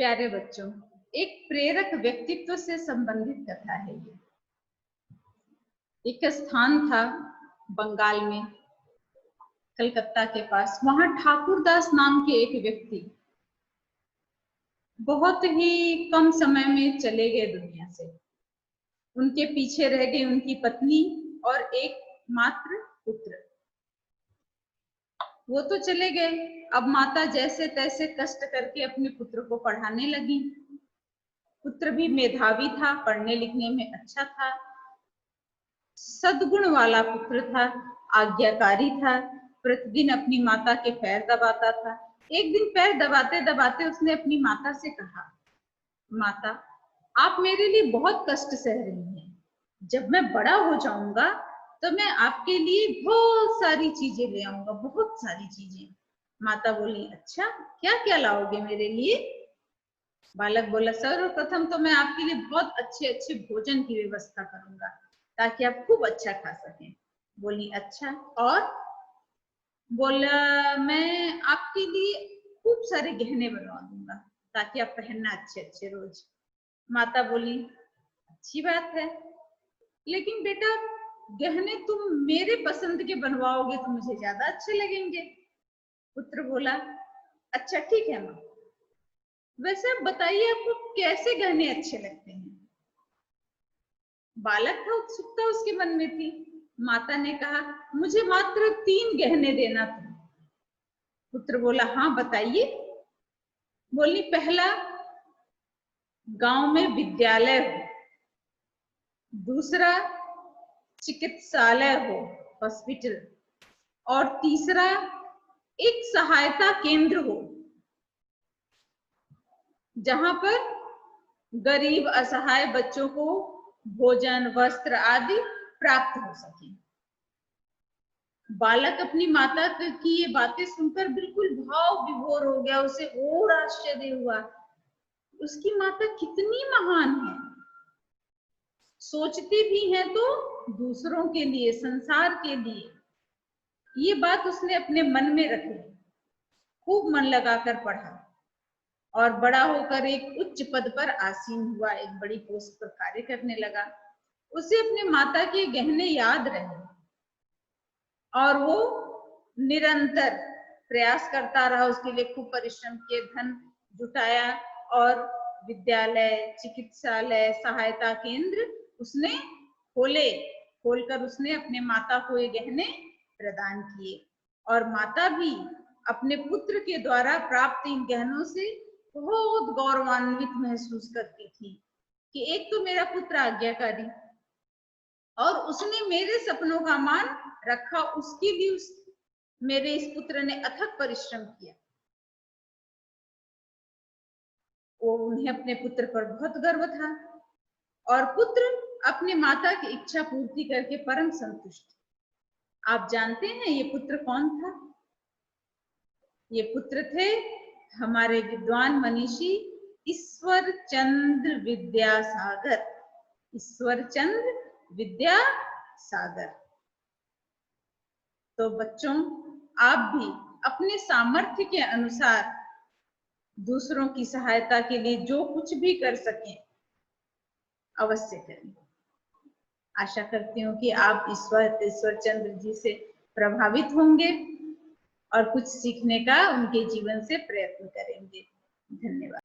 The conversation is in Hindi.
प्यारे बच्चों, एक प्रेरक व्यक्तित्व से संबंधित कथा है ये। एक स्थान था बंगाल में, कलकत्ता के पास। वहां ठाकुरदास नाम के एक व्यक्ति बहुत ही कम समय में चले गए दुनिया से। उनके पीछे रह गई उनकी पत्नी और एक मात्र पुत्र। वो तो चले गए, अब माता जैसे तैसे कष्ट करके अपने पुत्र को पढ़ाने लगी। पुत्र भी मेधावी था, पढ़ने लिखने में अच्छा था, सद्गुण वाला पुत्र था, आज्ञाकारी था, प्रतिदिन अपनी माता के पैर दबाता था। एक दिन पैर दबाते दबाते उसने अपनी माता से कहा, माता, आप मेरे लिए बहुत कष्ट सह रही हैं। जब मैं बड़ा हो जाऊंगा तो मैं आपके लिए बहुत सारी चीजें ले आऊंगा, बहुत सारी चीजें। माता बोली, अच्छा, क्या क्या लाओगे मेरे लिए? बालक बोला, सर्वप्रथम तो मैं आपके लिए बहुत अच्छे अच्छे भोजन की व्यवस्था करूंगा ताकि आप खूब अच्छा खा सकें। बोली, अच्छा, और? बोला, मैं आपके लिए खूब सारे गहने बनवा दूंगा ताकि आप पहनना अच्छे अच्छे रोज। माता बोली, अच्छी बात है, लेकिन बेटा गहने तुम मेरे पसंद के बनवाओगे तो मुझे ज्यादा अच्छे लगेंगे। पुत्र बोला, अच्छा ठीक है माँ, वैसे आप बताइए आपको कैसे गहने अच्छे लगते हैं? बालक था, उत्सुकता उसके मन में थी। माता ने कहा, मुझे मात्र 3 गहने देना था। पुत्र बोला, हाँ बताइए। बोली, पहला, गांव में विद्यालय हो, दूसरा चिकित्सालय हो, हॉस्पिटल, और तीसरा एक सहायता केंद्र हो जहां पर गरीब असहाय बच्चों को भोजन वस्त्र आदि प्राप्त हो सके। बालक अपनी माता की ये बातें सुनकर बिल्कुल भाव विभोर हो गया। उसे और आश्चर्य हुआ, उसकी माता कितनी महान है, सोचती भी है तो दूसरों के लिए, संसार के लिए। ये बात उसने अपने मन में रखी, खूब मन लगाकर पढ़ा और बड़ा होकर एक उच्च पद पर आसीन हुआ, एक बड़ी पोस्ट पर कार्य करने लगा। उसे अपने माता के गहने याद रहे और वो निरंतर प्रयास करता रहा, उसके लिए खूब परिश्रम किए, धन जुटाया और विद्यालय, चिकित्सालय, सहायता केंद्र उसने खोलकर उसने अपने माता को ये गहने प्रदान किए। और माता भी अपने पुत्र के द्वारा प्राप्त इन गहनों से बहुत गौरवान्वित महसूस करती थी कि एक तो मेरा पुत्र आज्ञाकारी और उसने मेरे सपनों का मान रखा, उसके लिए मेरे इस पुत्र ने अथक परिश्रम किया। वो उन्हें अपने पुत्र पर बहुत गर्व था और पुत्र अपने माता की इच्छा पूर्ति करके परम संतुष्ट। आप जानते हैं ये पुत्र कौन था? ये पुत्र थे हमारे विद्वान मनीषी ईश्वर चंद्र विद्यासागर। ईश्वर चंद्र विद्यासागर। तो बच्चों, आप भी अपने सामर्थ्य के अनुसार दूसरों की सहायता के लिए जो कुछ भी कर सकें अवश्य करें। आशा करती हूँ कि आप ईश्वर चंद्र जी से प्रभावित होंगे और कुछ सीखने का उनके जीवन से प्रयत्न करेंगे। धन्यवाद।